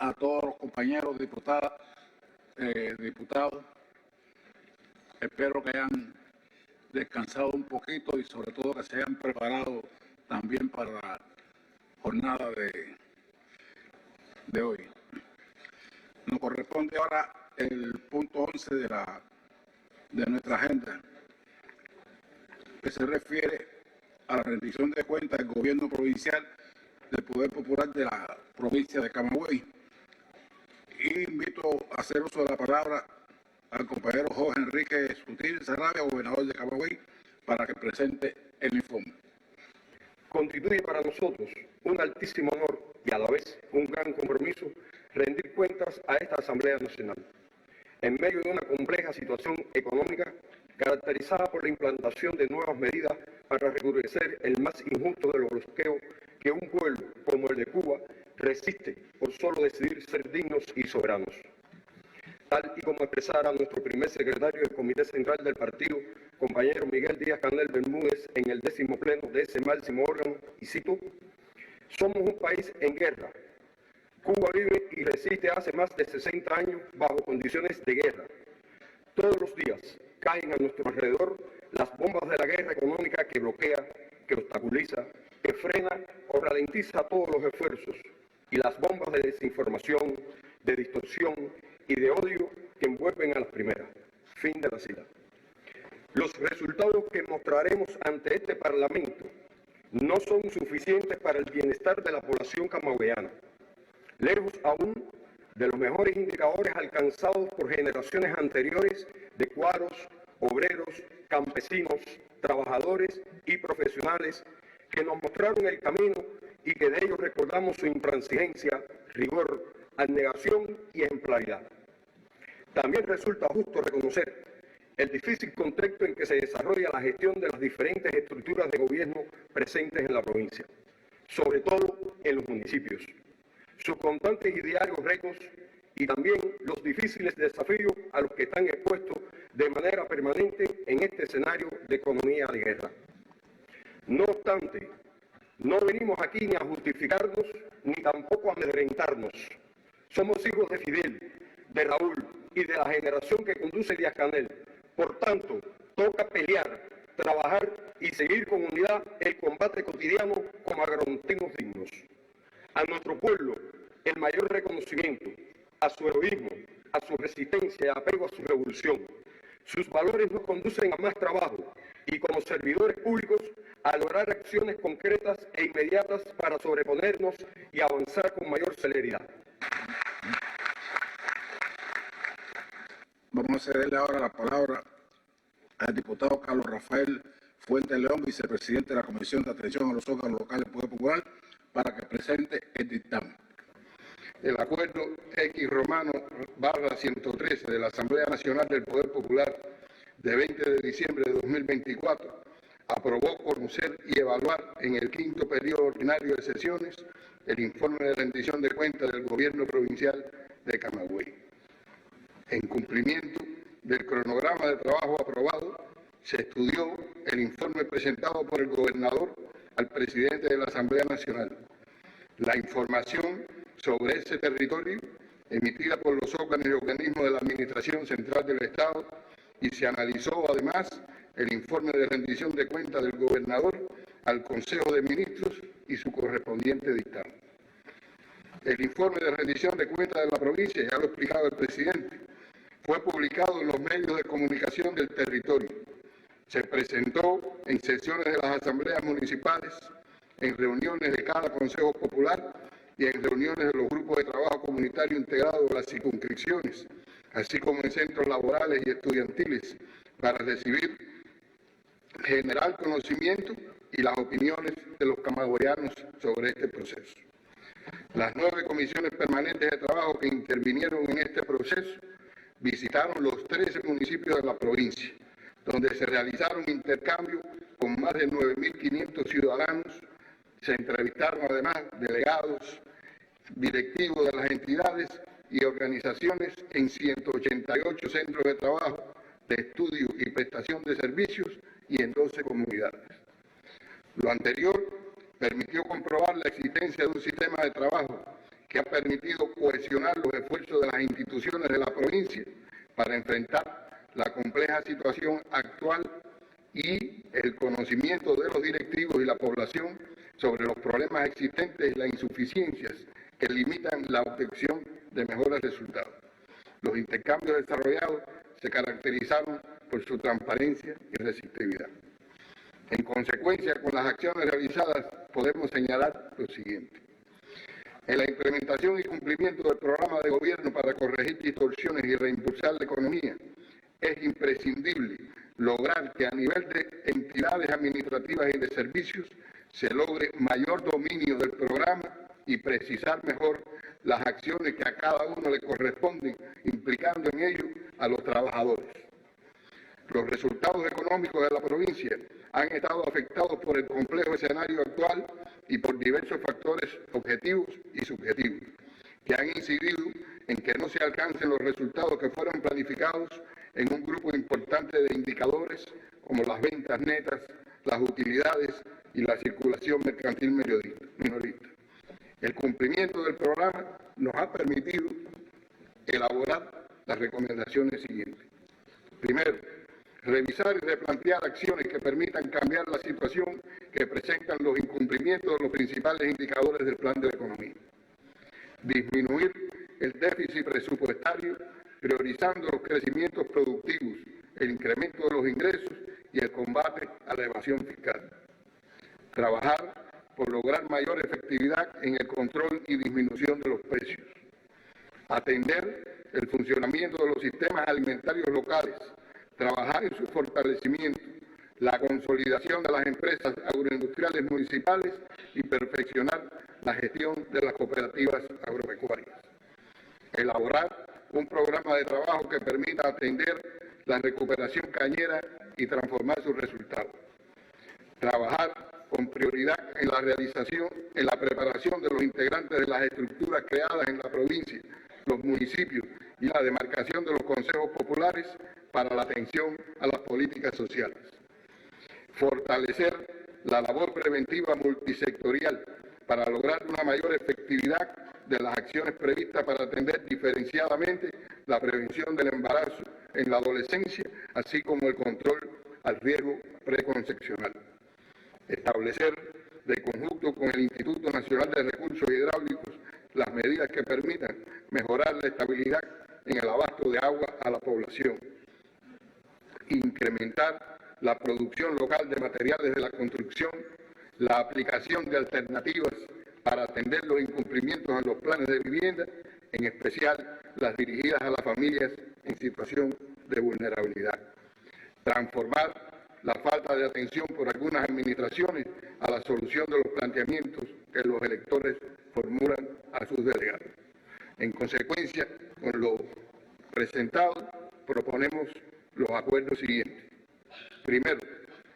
a todos los compañeros diputados. Espero que hayan descansado un poquito y sobre todo que se hayan preparado también para la jornada de hoy. Nos corresponde ahora el punto 11 de nuestra agenda, que se refiere a la rendición de cuentas del gobierno provincial del Poder Popular de la provincia de Camagüey. Y invito a hacer uso de la palabra al compañero Jorge Enrique Sutil Sarabia, gobernador de Camagüey, para que presente el informe. Constituye para nosotros un altísimo honor y a la vez un gran compromiso rendir cuentas a esta Asamblea Nacional. En medio de una compleja situación económica caracterizada por la implantación de nuevas medidas para recrudecer el más injusto de los bloqueos que un pueblo como el de Cuba resiste por solo decidir ser dignos y soberanos. Tal y como expresara nuestro primer secretario del Comité Central del Partido, compañero Miguel Díaz-Canel Bermúdez, en el 10º pleno de ese máximo órgano, y cito: somos un país en guerra. Cuba vive y resiste hace más de 60 años bajo condiciones de guerra. Todos los días caen a nuestro alrededor las bombas de la guerra económica que bloquea, que obstaculiza, que frena o ralentiza todos los esfuerzos, y las bombas de desinformación, de distorsión y de odio que envuelven a las primeras. Fin de la cita. Los resultados que mostraremos ante este Parlamento no son suficientes para el bienestar de la población camagüeyana, lejos aún de los mejores indicadores alcanzados por generaciones anteriores de cuadros, obreros, campesinos, trabajadores y profesionales que nos mostraron el camino y que de ellos recordamos su intransigencia, rigor, abnegación y ejemplaridad. También resulta justo reconocer el difícil contexto en que se desarrolla la gestión de las diferentes estructuras de gobierno presentes en la provincia, sobre todo en los municipios, sus constantes y diarios retos y también los difíciles desafíos a los que están expuestos de manera permanente en este escenario de economía de guerra. No obstante, no venimos aquí ni a justificarnos ni tampoco a amedrentarnos. Somos hijos de Fidel, de Raúl y de la generación que conduce Díaz-Canel. Por tanto, toca pelear, trabajar y seguir con unidad el combate cotidiano como agronautas dignos. A nuestro pueblo, el mayor reconocimiento, a su heroísmo, a su resistencia y apego a su revolución. Sus valores nos conducen a más trabajo y como servidores públicos a lograr acciones concretas e inmediatas para sobreponernos y avanzar con mayor celeridad. Vamos a cederle ahora la palabra al diputado Carlos Rafael Fuentes León, vicepresidente de la Comisión de Atención a los órganos locales del Poder Popular, para que presente el dictamen. El acuerdo X/113 de la Asamblea Nacional del Poder Popular de 20 de diciembre de 2024 aprobó conocer y evaluar en el 5º periodo ordinario de sesiones el informe de rendición de cuentas del Gobierno Provincial de Camagüey. En cumplimiento del cronograma de trabajo aprobado, se estudió el informe presentado por el gobernador al presidente de la Asamblea Nacional. La información sobre ese territorio, emitida por los órganos y organismos de la Administración Central del Estado, y se analizó además el informe de rendición de cuentas del gobernador al Consejo de Ministros y su correspondiente dictamen. El informe de rendición de cuentas de la provincia, ya lo ha explicado el presidente, fue publicado en los medios de comunicación del territorio. Se presentó en sesiones de las asambleas municipales, en reuniones de cada Consejo Popular y en reuniones de los grupos de trabajo comunitario integrados de las circunscripciones, así como en centros laborales y estudiantiles, para recibir general conocimiento y las opiniones de los camagüeyanos sobre este proceso. Las 9 comisiones permanentes de trabajo que intervinieron en este proceso visitaron los 13 municipios de la provincia, donde se realizaron intercambios con más de 9.500 ciudadanos. Se entrevistaron además delegados, directivos de las entidades y organizaciones en 188 centros de trabajo, de estudio y prestación de servicios y en 12 comunidades. Lo anterior permitió comprobar la existencia de un sistema de trabajo que ha permitido cohesionar los esfuerzos de las instituciones de la provincia para enfrentar la compleja situación actual y el conocimiento de los directivos y la población sobre los problemas existentes y las insuficiencias que limitan la obtención de mejores resultados. Los intercambios desarrollados se caracterizaron por su transparencia y receptividad. En consecuencia, con las acciones realizadas podemos señalar lo siguiente. En la implementación y cumplimiento del programa de gobierno para corregir distorsiones y reimpulsar la economía, es imprescindible lograr que a nivel de entidades administrativas y de servicios se logre mayor dominio del programa y precisar mejor las acciones que a cada uno le corresponden, implicando en ello a los trabajadores. Los resultados económicos de la provincia han estado afectados por el complejo escenario actual y por diversos factores objetivos y subjetivos, que han incidido en que no se alcancen los resultados que fueron planificados en un grupo importante de indicadores como las ventas netas, las utilidades y la circulación mercantil minorista. El cumplimiento del programa nos ha permitido elaborar las recomendaciones siguientes. Primero, revisar y replantear acciones que permitan cambiar la situación que presentan los incumplimientos de los principales indicadores del plan de la economía. Disminuir el déficit presupuestario, priorizando los crecimientos productivos, el incremento de los ingresos y el combate a la evasión fiscal. Trabajar por lograr mayor efectividad en el control y disminución de los precios. Atender el funcionamiento de los sistemas alimentarios locales, trabajar en su fortalecimiento, la consolidación de las empresas agroindustriales municipales y perfeccionar la gestión de las cooperativas agropecuarias. Elaborar un programa de trabajo que permita atender la recuperación cañera y transformar sus resultados. Trabajar con prioridad en la realización, en la preparación de los integrantes de las estructuras creadas en la provincia, los municipios y la demarcación de los consejos populares para la atención a las políticas sociales. Fortalecer la labor preventiva multisectorial para lograr una mayor efectividad de las acciones previstas para atender diferenciadamente la prevención del embarazo en la adolescencia, así como el control al riesgo preconcepcional. Establecer de conjunto con el Instituto Nacional de Recursos Hidráulicos las medidas que permitan mejorar la estabilidad en el abasto de agua a la población. Incrementar la producción local de materiales de la construcción, la aplicación de alternativas para atender los incumplimientos en los planes de vivienda, en especial las dirigidas a las familias en situación de vulnerabilidad. Transformar la falta de atención por algunas administraciones a la solución de los planteamientos que los electores formulan a sus delegados. En consecuencia, con lo presentado, proponemos los acuerdos siguientes. Primero,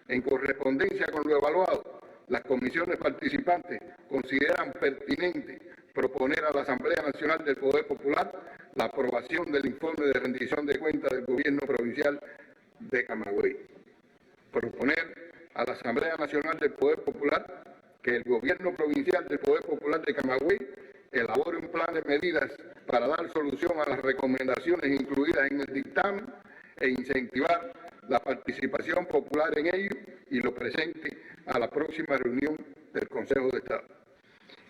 en correspondencia con lo evaluado, las comisiones participantes consideran pertinente proponer a la Asamblea Nacional del Poder Popular la aprobación del informe de rendición de cuentas del Gobierno Provincial de Camagüey. Proponer a la Asamblea Nacional del Poder Popular que el Gobierno Provincial del Poder Popular de Camagüey elabore un plan de medidas para dar solución a las recomendaciones incluidas en el dictamen e incentivar la participación popular en ello y lo presente a la próxima reunión del Consejo de Estado.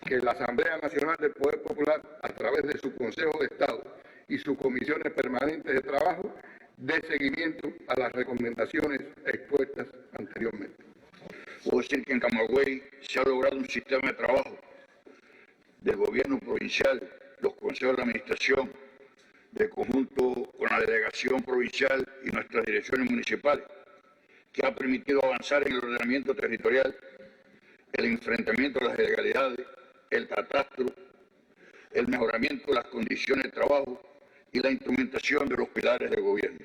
Que la Asamblea Nacional del Poder Popular, a través de su Consejo de Estado y sus comisiones permanentes de trabajo, dé seguimiento a las recomendaciones expuestas anteriormente. Puedo decir que en Camagüey se ha logrado un sistema de trabajo del gobierno provincial, los consejos de administración, de conjunto con la delegación provincial y nuestras direcciones municipales, que ha permitido avanzar en el ordenamiento territorial, el enfrentamiento a las ilegalidades, el catastro, el mejoramiento de las condiciones de trabajo y la instrumentación de los pilares del gobierno.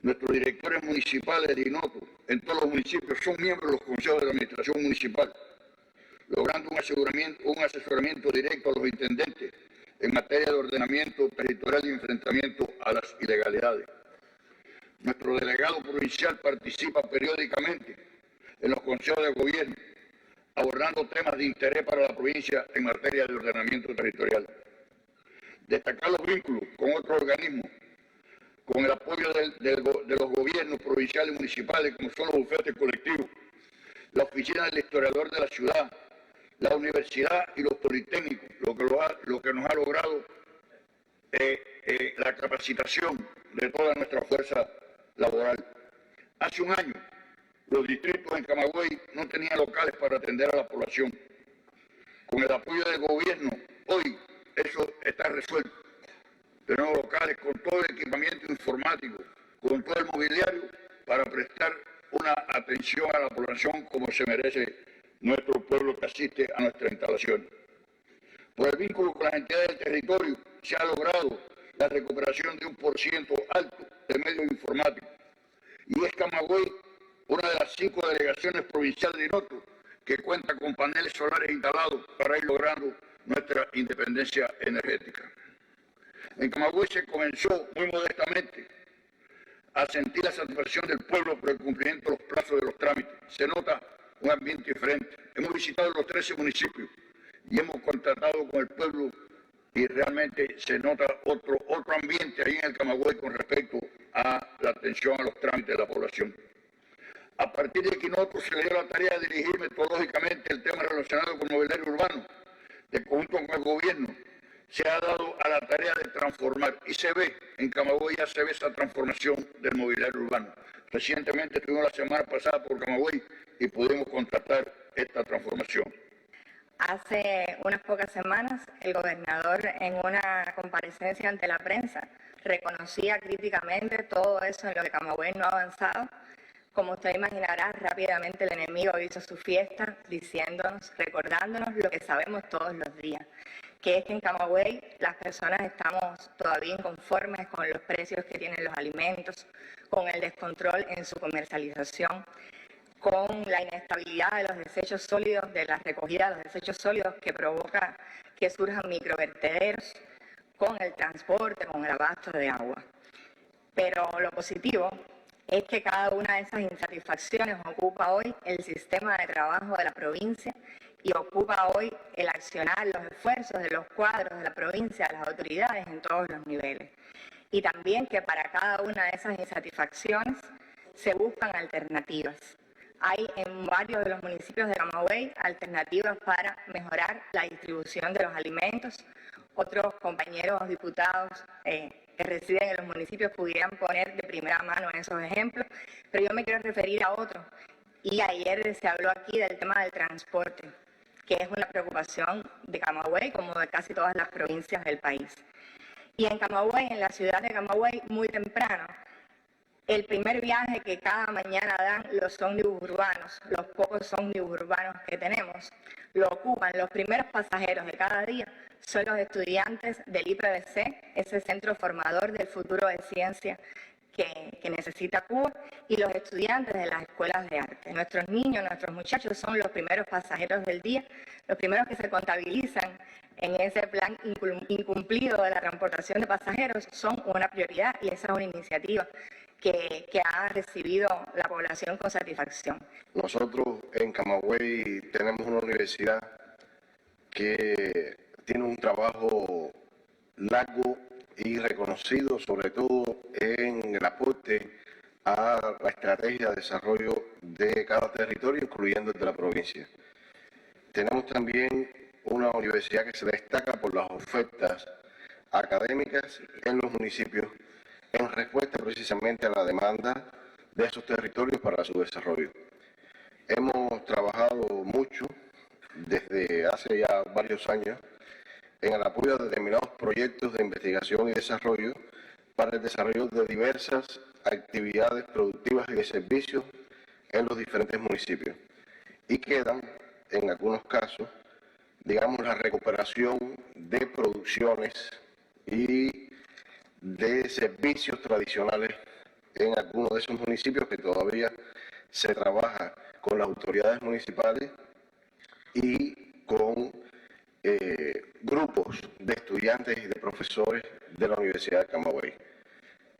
Nuestros directores municipales de INOTO en todos los municipios son miembros de los consejos de la administración municipal, logrando un asesoramiento directo a los intendentes en materia de ordenamiento territorial y enfrentamiento a las ilegalidades. Nuestro delegado provincial participa periódicamente en los consejos de gobierno, abordando temas de interés para la provincia en materia de ordenamiento territorial. Destacar los vínculos con otros organismos, con el apoyo de los gobiernos provinciales y municipales, como son los bufetes colectivos, la oficina del historiador de la ciudad, la universidad y los politécnicos, lo que nos ha logrado la capacitación de toda nuestra fuerza laboral. Hace un año, los distritos en Camagüey no tenían locales para atender a la población. Con el apoyo del gobierno, hoy eso está resuelto. Tenemos locales con todo el equipamiento informático, con todo el mobiliario, para prestar una atención a la población como se merece nuestro pueblo que asiste a nuestras instalaciones. Por el vínculo con las entidades del territorio, se ha logrado la recuperación de un % alto de medios informáticos. Y es Camagüey una de las 5 delegaciones provinciales de INOTO que cuenta con paneles solares instalados para ir logrando nuestra independencia energética. En Camagüey se comenzó muy modestamente a sentir la satisfacción del pueblo por el cumplimiento de los plazos de los trámites. Se nota un ambiente diferente. Hemos visitado los 13 municipios y hemos contactado con el pueblo y realmente se nota otro ambiente ahí en el Camagüey con respecto a la atención a los trámites de la población. A partir de que nosotros se le dio la tarea de dirigir metodológicamente el tema relacionado con el mobiliario urbano, de conjunto con el gobierno, se ha dado a la tarea de transformar y se ve, en Camagüey ya se ve esa transformación del mobiliario urbano. Recientemente estuvimos la semana pasada por Camagüey y pudimos constatar esta transformación. Hace unas pocas semanas, el gobernador en una comparecencia ante la prensa reconocía críticamente todo eso en lo que Camagüey no ha avanzado. Como usted imaginará, rápidamente el enemigo hizo su fiesta diciéndonos, recordándonos lo que sabemos todos los días, que es que en Camagüey las personas estamos todavía inconformes con los precios que tienen los alimentos, con el descontrol en su comercialización, con la inestabilidad de los desechos sólidos, de la recogida de los desechos sólidos que provoca que surjan microvertederos, con el transporte, con el abasto de agua. Pero lo positivo es que cada una de esas insatisfacciones ocupa hoy el sistema de trabajo de la provincia y ocupa hoy el accionar, los esfuerzos de los cuadros de la provincia, de las autoridades en todos los niveles. Y también que para cada una de esas insatisfacciones se buscan alternativas. Hay en varios de los municipios de Camagüey alternativas para mejorar la distribución de los alimentos. Otros compañeros diputados que residen en los municipios pudieran poner de primera mano esos ejemplos, pero yo me quiero referir a otros. Y ayer se habló aquí del tema del transporte, que es una preocupación de Camagüey como de casi todas las provincias del país. Y en Camagüey, en la ciudad de Camagüey, muy temprano, el primer viaje que cada mañana dan los ómnibus urbanos, los pocos ómnibus urbanos que tenemos, lo ocupan los primeros pasajeros de cada día, son los estudiantes del IPBC, ese centro formador del futuro de ciencia que necesita Cuba, y los estudiantes de las escuelas de arte. Nuestros niños, nuestros muchachos son los primeros pasajeros del día, los primeros que se contabilizan en ese plan incumplido de la transportación de pasajeros, son una prioridad y esa es una iniciativa que ha recibido la población con satisfacción. Nosotros en Camagüey tenemos una universidad que tiene un trabajo largo y reconocido, sobre todo en el aporte a la estrategia de desarrollo de cada territorio, incluyendo el de la provincia. Tenemos también una universidad que se destaca por las ofertas académicas en los municipios, en respuesta precisamente a la demanda de esos territorios para su desarrollo. Hemos trabajado mucho desde hace ya varios años en el apoyo de determinados proyectos de investigación y desarrollo para el desarrollo de diversas actividades productivas y de servicios en los diferentes municipios. Y quedan, en algunos casos, digamos, la recuperación de producciones y de servicios tradicionales en algunos de esos municipios que todavía se trabaja con las autoridades municipales y con grupos de estudiantes y de profesores de la Universidad de Camagüey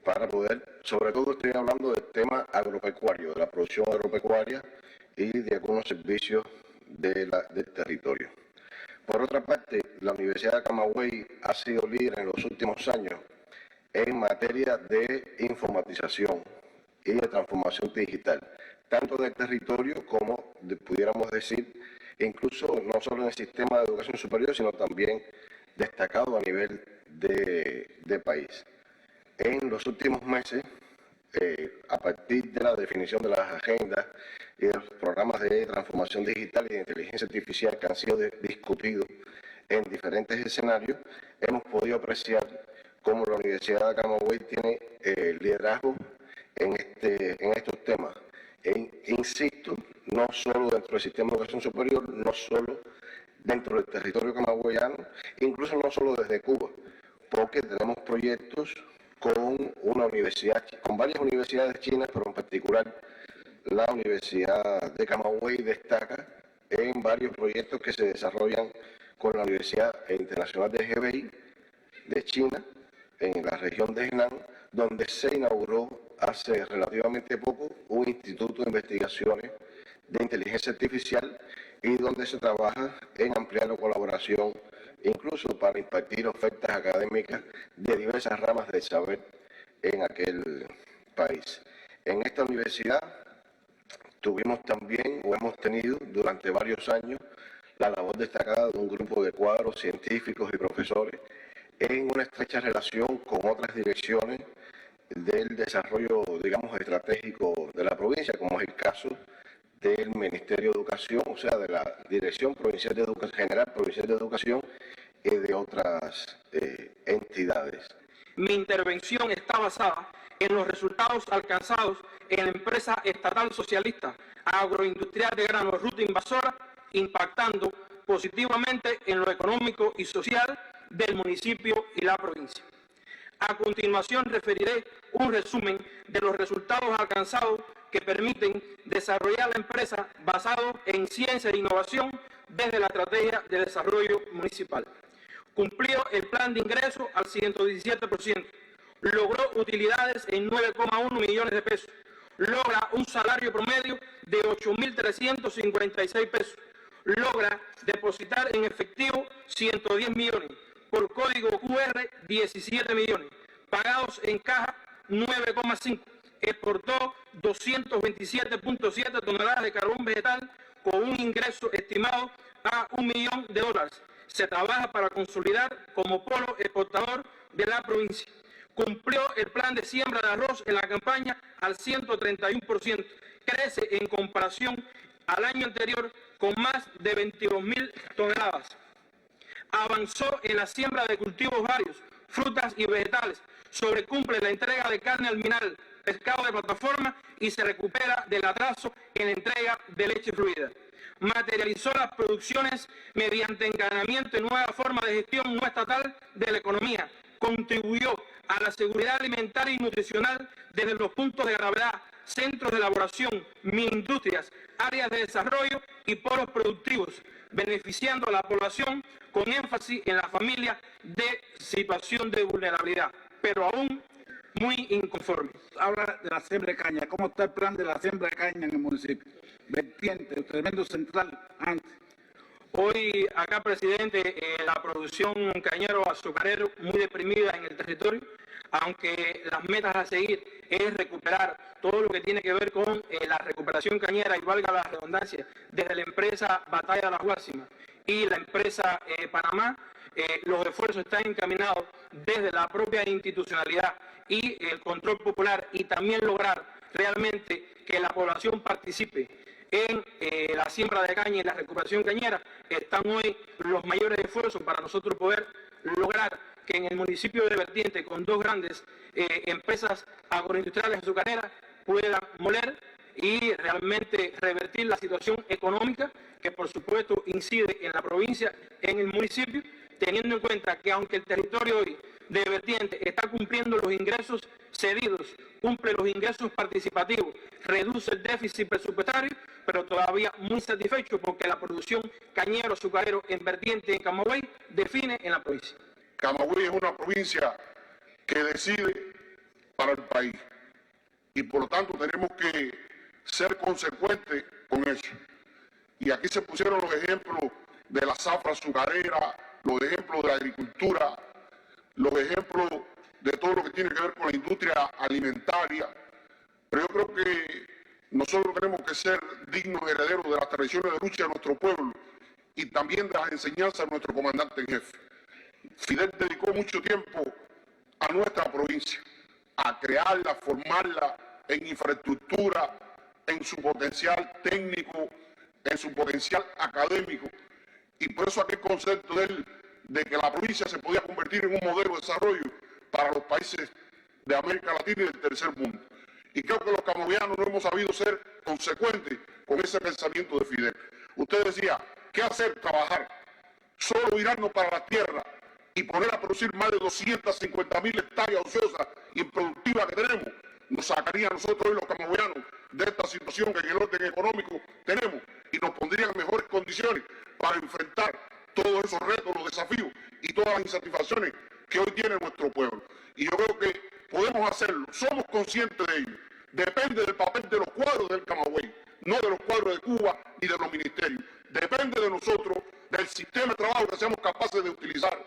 para poder, sobre todo estoy hablando del tema agropecuario, de la producción agropecuaria y de algunos servicios del territorio. Por otra parte, la Universidad de Camagüey ha sido líder en los últimos años en materia de informatización y de transformación digital, tanto del territorio como, pudiéramos decir, incluso no solo en el sistema de educación superior, sino también destacado a nivel de país. En los últimos meses, a partir de la definición de las agendas y de los programas de transformación digital y de inteligencia artificial que han sido discutidos en diferentes escenarios, hemos podido apreciar cómo la Universidad de Camagüey tiene liderazgo en estos temas. Insisto, no solo dentro del sistema de educación superior, no solo dentro del territorio camagüeyano, incluso no solo desde Cuba, porque tenemos proyectos con una universidad, con varias universidades chinas, pero en particular la Universidad de Camagüey destaca en varios proyectos que se desarrollan con la Universidad Internacional de Hebei de China, en la región de Henan, donde se inauguró hace relativamente poco un instituto de investigaciones de inteligencia artificial y donde se trabaja en ampliar la colaboración incluso para impartir ofertas académicas de diversas ramas del saber en aquel país. En esta universidad tuvimos también, o hemos tenido durante varios años, la labor destacada de un grupo de cuadros científicos y profesores en una estrecha relación con otras direcciones del desarrollo, digamos, estratégico de la provincia, como es el caso del Ministerio de Educación, o sea, de la Dirección Provincial de Educación, General Provincial de Educación y de otras entidades. Mi intervención está basada en los resultados alcanzados en la empresa estatal socialista agroindustrial de grano Ruta Invasora, impactando positivamente en lo económico y social del municipio y la provincia. A continuación referiré un resumen de los resultados alcanzados que permiten desarrollar la empresa basado en ciencia e innovación desde la estrategia de desarrollo municipal. Cumplió el plan de ingreso al 117%, logró utilidades en 9,1 millones de pesos, logra un salario promedio de 8.356 pesos, logra depositar en efectivo 110 millones, por código QR 17 millones, pagados en caja 9,5, exportó 227.7 toneladas de carbón vegetal con un ingreso estimado a $1 millón. Se trabaja para consolidar como polo exportador de la provincia. Cumplió el plan de siembra de arroz en la campaña al 131%, crece en comparación al año anterior con más de 22.000 toneladas. Avanzó en la siembra de cultivos varios, frutas y vegetales, sobrecumple la entrega de carne al minal, pescado de plataforma y se recupera del atraso en la entrega de leche fluida. Materializó las producciones mediante encadenamiento y nueva forma de gestión no estatal de la economía. Contribuyó a la seguridad alimentaria y nutricional desde los puntos de gravedad, centros de elaboración, mini-industrias, áreas de desarrollo y polos productivos, beneficiando a la población con énfasis en la familia de situación de vulnerabilidad, pero aún muy inconforme. Habla de la siembra de caña. ¿Cómo está el plan de la siembra de caña en el municipio? Vertiente, tremendo central antes. Hoy acá, presidente, la producción cañero-azucarero muy deprimida en el territorio, aunque las metas a seguir es recuperar todo lo que tiene que ver con la recuperación cañera y valga la redundancia, desde la empresa Batalla de las Guásimas y la empresa Panamá, los esfuerzos están encaminados desde la propia institucionalidad y el control popular y también lograr realmente que la población participe en la siembra de caña y la recuperación cañera. Están hoy los mayores esfuerzos para nosotros poder lograr que en el municipio de Vertiente, con dos grandes empresas agroindustriales azucareras, puedan moler y realmente revertir la situación económica que por supuesto incide en la provincia, en el municipio, teniendo en cuenta que aunque el territorio hoy de Vertiente está cumpliendo los ingresos cedidos, cumple los ingresos participativos, reduce el déficit presupuestario, pero todavía muy satisfecho porque la producción cañero-azucarero en Vertiente, en Camagüey, define en la provincia. Camagüey es una provincia que decide para el país y por lo tanto tenemos que ser consecuentes con eso. Y aquí se pusieron los ejemplos de la zafra azucarera, los ejemplos de la agricultura, los ejemplos de todo lo que tiene que ver con la industria alimentaria. Pero yo creo que nosotros tenemos que ser dignos herederos de las tradiciones de lucha de nuestro pueblo y también de las enseñanzas de nuestro comandante en jefe. Fidel dedicó mucho tiempo a nuestra provincia, a crearla, formarla en infraestructura, en su potencial técnico, en su potencial académico. Y por eso aquel concepto de él, de que la provincia se podía convertir en un modelo de desarrollo para los países de América Latina y del tercer mundo. Y creo que los camagüeyanos no hemos sabido ser consecuentes con ese pensamiento de Fidel. Usted decía, ¿qué hacer? Trabajar. Solo virarnos para la tierra y poner a producir más de 250.000 hectáreas ociosas y improductivas que tenemos, nos sacaría a nosotros hoy los camagüeyanos de esta situación que en el orden económico tenemos y nos pondría en mejores condiciones para enfrentar todos esos retos, los desafíos y todas las insatisfacciones que hoy tiene nuestro pueblo. Y yo creo que podemos hacerlo, somos conscientes de ello. Depende del papel de los cuadros del Camagüey, no de los cuadros de Cuba ni de los ministerios. Depende de nosotros, del sistema de trabajo que seamos capaces de utilizar,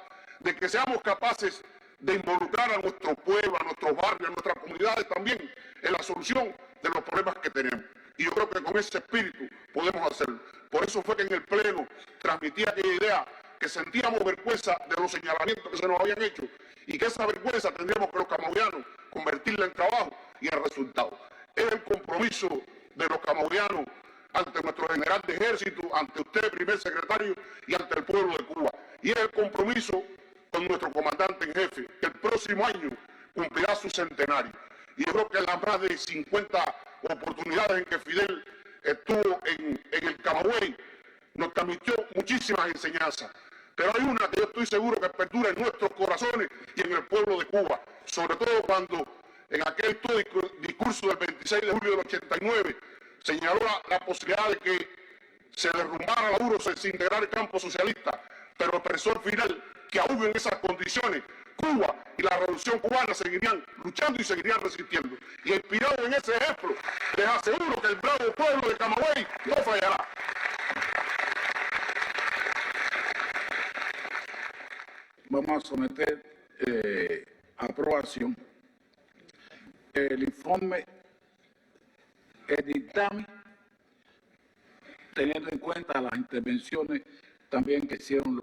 de que seamos capaces de involucrar a nuestro pueblo, a nuestros barrios, a nuestras comunidades también en la solución de los problemas que tenemos. Y yo creo que con ese espíritu podemos hacerlo. Por eso fue que en el Pleno transmití aquella idea que sentíamos vergüenza de los señalamientos que se nos habían hecho y que esa vergüenza tendríamos que los camagüeyanos convertirla en trabajo y en resultado. Es el compromiso de los camagüeyanos ante nuestro general de ejército, ante usted, primer secretario, y ante el pueblo de Cuba. Y es el compromiso con nuestro comandante en jefe, que el próximo año cumplirá su centenario. Y yo creo que las más de 50 oportunidades en que Fidel estuvo en el Camagüey nos transmitió muchísimas enseñanzas. Pero hay una que yo estoy seguro que perdura en nuestros corazones y en el pueblo de Cuba, sobre todo cuando en aquel discurso del 26 de julio del 89 señaló la posibilidad de que se derrumbara la URSS, se desintegrara el campo socialista, pero expresó al final que aún en esas condiciones Cuba y la revolución cubana seguirían luchando y seguirían resistiendo. Y inspirado en ese ejemplo, les aseguro que el bravo pueblo de Camagüey no fallará. Vamos a someter a aprobación el informe, el dictamen, teniendo en cuenta las intervenciones también que hicieron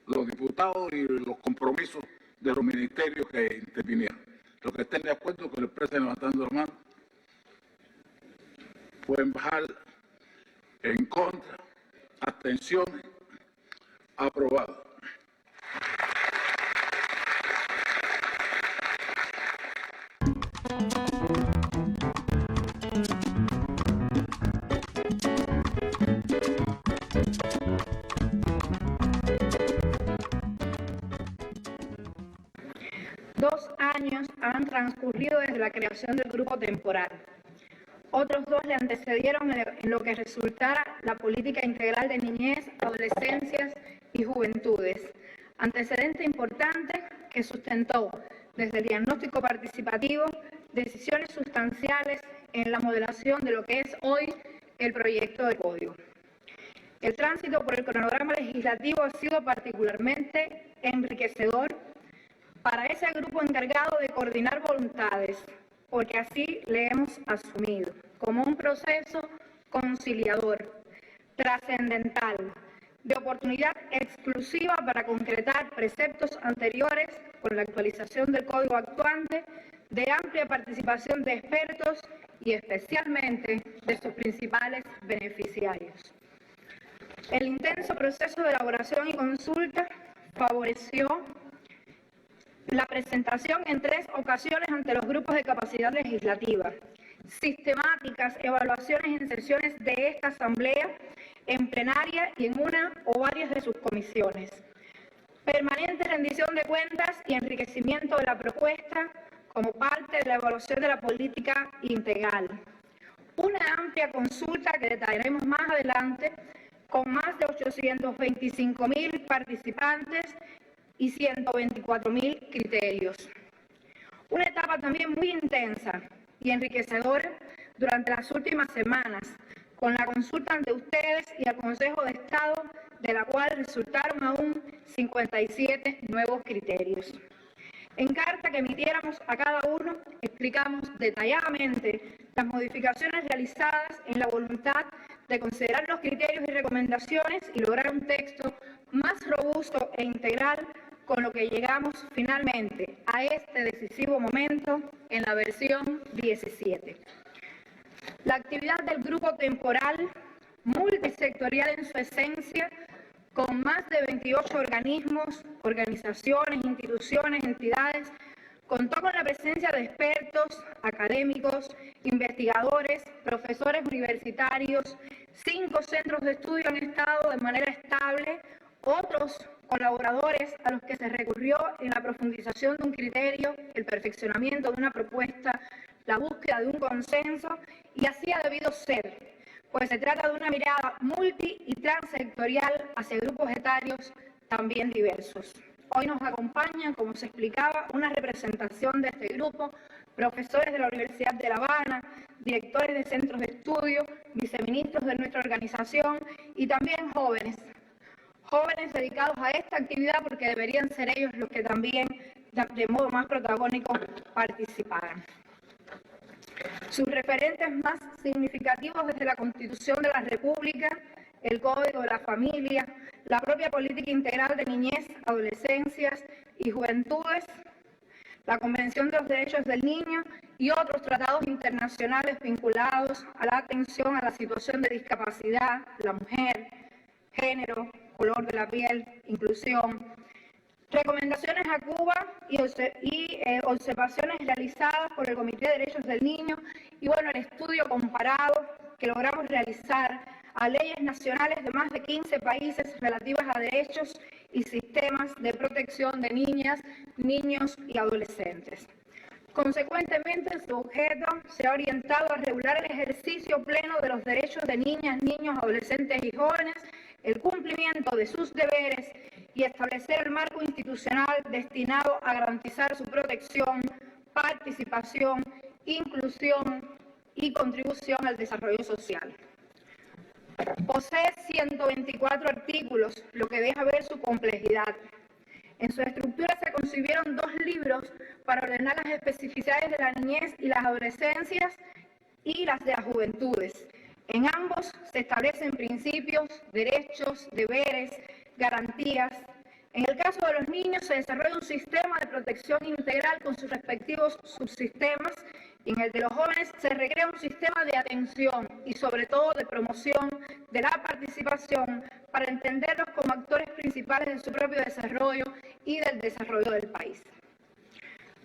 los diputados y los compromisos de los ministerios que intervinieron. Los que estén de acuerdo, que lo expresen levantando la mano. Pueden bajar en contra, abstenciones, aprobado. Años han transcurrido desde la creación del grupo temporal. Otros 2 le antecedieron en lo que resultara la política integral de niñez, adolescencias y juventudes. Antecedente importante que sustentó desde el diagnóstico participativo decisiones sustanciales en la modelación de lo que es hoy el proyecto de código. El tránsito por el cronograma legislativo ha sido particularmente enriquecedor para ese grupo encargado de coordinar voluntades, porque así le hemos asumido como un proceso conciliador, trascendental, de oportunidad exclusiva para concretar preceptos anteriores con la actualización del código actuante, de amplia participación de expertos y especialmente de sus principales beneficiarios. El intenso proceso de elaboración y consulta favoreció la presentación en 3 ocasiones ante los grupos de capacidad legislativa, sistemáticas evaluaciones en sesiones de esta Asamblea, en plenaria y en una o varias de sus comisiones, permanente rendición de cuentas y enriquecimiento de la propuesta como parte de la evaluación de la política integral. Una amplia consulta que detallaremos más adelante, con más de 825.000 participantes y 124.000 criterios. Una etapa también muy intensa y enriquecedora durante las últimas semanas, con la consulta ante ustedes y al Consejo de Estado, de la cual resultaron aún 57 nuevos criterios. En carta que emitiéramos a cada uno, explicamos detalladamente las modificaciones realizadas en la voluntad de considerar los criterios y recomendaciones y lograr un texto más robusto e integral, con lo que llegamos finalmente a este decisivo momento en la versión 17. La actividad del grupo temporal, multisectorial en su esencia, con más de 28 organismos, organizaciones, instituciones, entidades, contó con la presencia de expertos, académicos, investigadores, profesores universitarios, 5 centros de estudio han estado de manera estable, otros colaboradores a los que se recurrió en la profundización de un criterio, el perfeccionamiento de una propuesta, la búsqueda de un consenso, y así ha debido ser, pues se trata de una mirada multi y transsectorial hacia grupos etarios también diversos. Hoy nos acompañan, como se explicaba, una representación de este grupo, profesores de la Universidad de La Habana, directores de centros de estudio, viceministros de nuestra organización y también jóvenes dedicados a esta actividad, porque deberían ser ellos los que también de modo más protagónico participaran. Sus referentes más significativos desde la Constitución de la República, el Código de la Familia, la propia Política Integral de Niñez, Adolescencias y Juventudes, la Convención de los Derechos del Niño y otros tratados internacionales vinculados a la atención a la situación de discapacidad, la mujer, género, color de la piel, inclusión, recomendaciones a Cuba y observaciones realizadas por el Comité de Derechos del Niño y bueno, el estudio comparado que logramos realizar a leyes nacionales de más de 15 países relativas a derechos y sistemas de protección de niñas, niños y adolescentes. Consecuentemente, su objeto se ha orientado a regular el ejercicio pleno de los derechos de niñas, niños, adolescentes y jóvenes, el cumplimiento de sus deberes y establecer el marco institucional destinado a garantizar su protección, participación, inclusión y contribución al desarrollo social. Posee 124 artículos, lo que deja ver su complejidad. En su estructura se concibieron 2 libros para ordenar las especificidades de la niñez y las adolescencias y las de las juventudes. En ambos se establecen principios, derechos, deberes, garantías. En el caso de los niños se desarrolla un sistema de protección integral con sus respectivos subsistemas y en el de los jóvenes se recrea un sistema de atención y sobre todo de promoción de la participación para entenderlos como actores principales de su propio desarrollo y del desarrollo del país.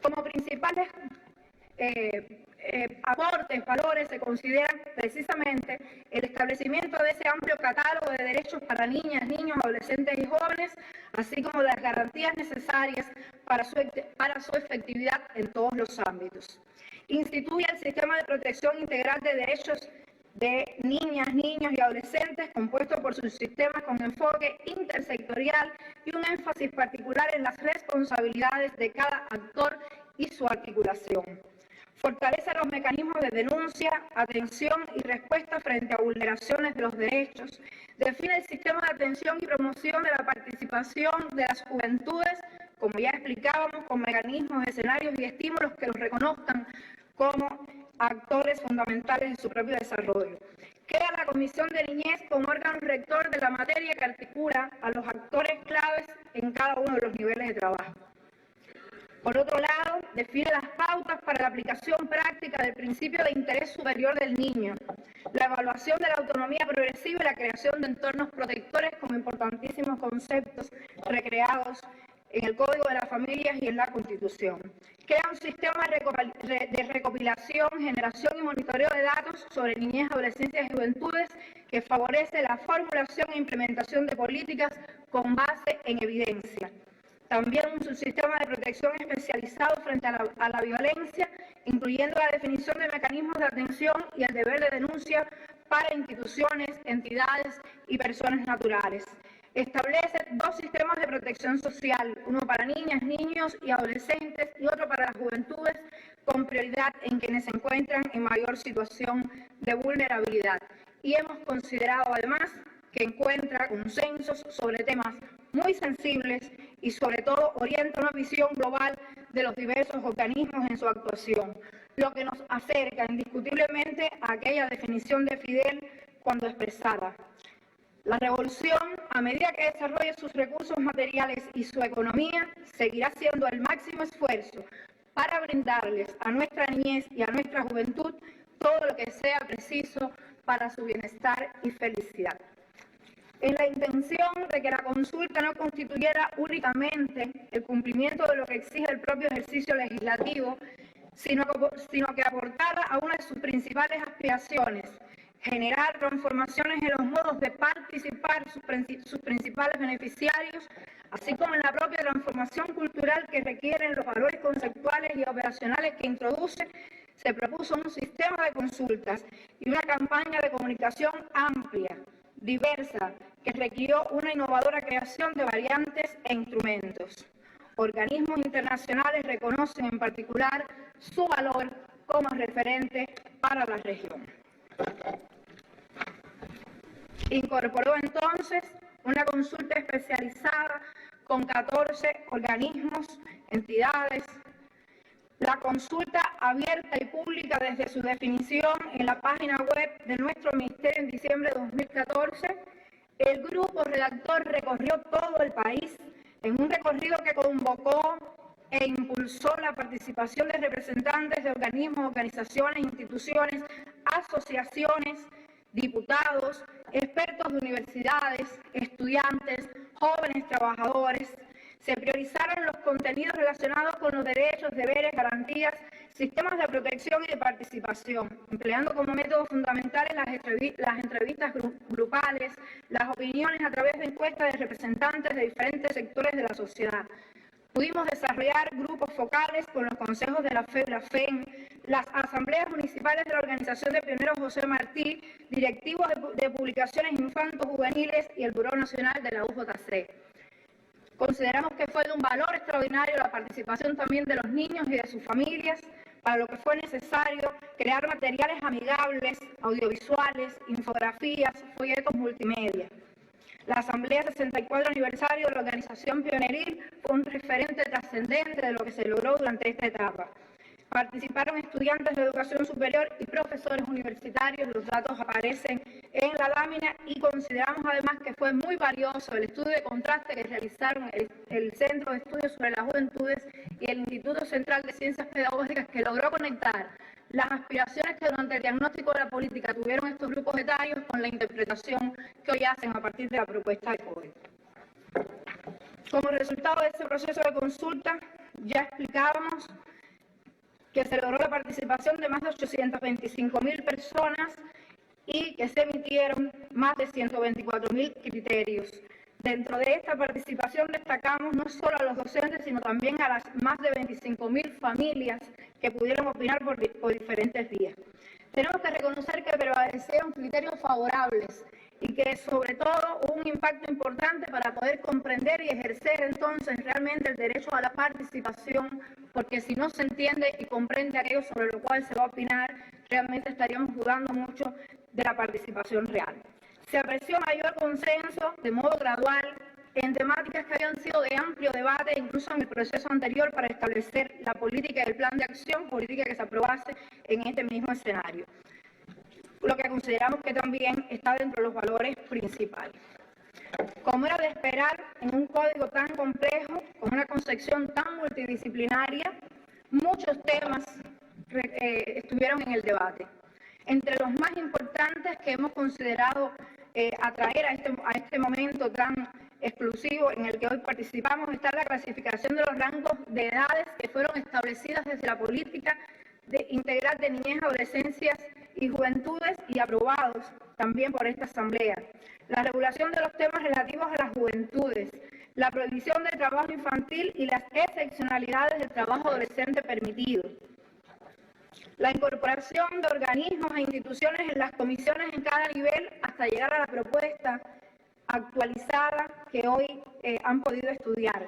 Como principales aportes, valores, se consideran precisamente el establecimiento de ese amplio catálogo de derechos para niñas, niños, adolescentes y jóvenes, así como las garantías necesarias para su efectividad en todos los ámbitos. Instituye el sistema de protección integral de derechos de niñas, niños y adolescentes, compuesto por sus sistemas con enfoque intersectorial y un énfasis particular en las responsabilidades de cada actor y su articulación. Fortalece los mecanismos de denuncia, atención y respuesta frente a vulneraciones de los derechos. Define el sistema de atención y promoción de la participación de las juventudes, como ya explicábamos, con mecanismos, escenarios y estímulos que los reconozcan como actores fundamentales de su propio desarrollo. Crea la Comisión de Niñez como órgano rector de la materia que articula a los actores claves en cada uno de los niveles de trabajo. Por otro lado, define las pautas para la aplicación práctica del principio de interés superior del niño, la evaluación de la autonomía progresiva y la creación de entornos protectores como importantísimos conceptos recreados en el Código de las Familias y en la Constitución. Crea un sistema de recopilación, generación y monitoreo de datos sobre niñez, adolescencias y juventudes que favorece la formulación e implementación de políticas con base en evidencia. También un subsistema de protección especializado frente a la violencia, incluyendo la definición de mecanismos de atención y el deber de denuncia para instituciones, entidades y personas naturales. Establece 2 sistemas de protección social, uno para niñas, niños y adolescentes y otro para las juventudes, con prioridad en quienes se encuentran en mayor situación de vulnerabilidad. y hemos considerado además que encuentra consensos sobre temas muy sensibles y sobre todo orienta una visión global de los diversos organismos en su actuación, lo que nos acerca indiscutiblemente a aquella definición de Fidel cuando expresaba: la revolución, a medida que desarrolle sus recursos materiales y su economía, seguirá haciendo el máximo esfuerzo para brindarles a nuestra niñez y a nuestra juventud todo lo que sea preciso para su bienestar y felicidad. En la intención de que la consulta no constituyera únicamente el cumplimiento de lo que exige el propio ejercicio legislativo, sino que aportara a una de sus principales aspiraciones: generar transformaciones en los modos de participar sus principales beneficiarios, así como en la propia transformación cultural que requieren los valores conceptuales y operacionales que introduce, se propuso un sistema de consultas y una campaña de comunicación amplia, diversa, que requirió una innovadora creación de variantes e instrumentos. Organismos internacionales reconocen en particular su valor como referente para la región. Incorporó entonces una consulta especializada con 14 organismos, entidades. La consulta abierta y pública desde su definición en la página web de nuestro ministerio en diciembre de 2014, el grupo redactor recorrió todo el país en un recorrido que convocó e impulsó la participación de representantes de organismos, organizaciones, instituciones, asociaciones, diputados, expertos de universidades, estudiantes, jóvenes trabajadores. Se priorizaron los contenidos relacionados con los derechos, deberes, garantías, sistemas de protección y de participación, empleando como métodos fundamentales las entrevistas grupales, las opiniones a través de encuestas de representantes de diferentes sectores de la sociedad. Pudimos desarrollar grupos focales con los consejos de la FEB, la FEN, las asambleas municipales de la Organización de Pioneros José Martí, directivos de publicaciones infanto-juveniles y el Buró Nacional de la UJC. Consideramos que fue de un valor extraordinario la participación también de los niños y de sus familias, para lo que fue necesario crear materiales amigables, audiovisuales, infografías, folletos multimedia. La Asamblea 64 aniversario de la organización pioneril fue un referente trascendente de lo que se logró durante esta etapa. Participaron estudiantes de educación superior y profesores universitarios, los datos aparecen en la lámina, y consideramos además que fue muy valioso el estudio de contraste que realizaron el Centro de Estudios sobre las Juventudes y el Instituto Central de Ciencias Pedagógicas, que logró conectar las aspiraciones que durante el diagnóstico de la política tuvieron estos grupos etarios con la interpretación que hoy hacen a partir de la propuesta de COVID. Como resultado de este proceso de consulta, ya explicábamos que se logró la participación de más de 825.000 personas y que se emitieron más de 124.000 criterios. Dentro de esta participación destacamos no solo a los docentes, sino también a las más de 25.000 familias que pudieron opinar por diferentes vías. Tenemos que reconocer que prevalecieron criterios favorables y que sobre todo hubo un impacto importante para poder comprender y ejercer entonces realmente el derecho a la participación, porque si no se entiende y comprende aquello sobre lo cual se va a opinar, realmente estaríamos dudando mucho de la participación real. Se apreció mayor consenso de modo gradual en temáticas que habían sido de amplio debate, incluso en el proceso anterior, para establecer la política y el plan de acción, política que se aprobase en este mismo escenario, lo que consideramos que también está dentro de los valores principales. Como era de esperar, en un código tan complejo, con una concepción tan multidisciplinaria, muchos temas estuvieron en el debate. Entre los más importantes que hemos considerado atraer a este momento tan exclusivo en el que hoy participamos está la clasificación de los rangos de edades que fueron establecidas desde la política integral de niñez, adolescencias y juventudes y aprobados también por esta Asamblea. La regulación de los temas relativos a las juventudes, la prohibición del trabajo infantil y las excepcionalidades del trabajo adolescente permitido. La incorporación de organismos e instituciones en las comisiones en cada nivel hasta llegar a la propuesta actualizada que hoy han podido estudiar.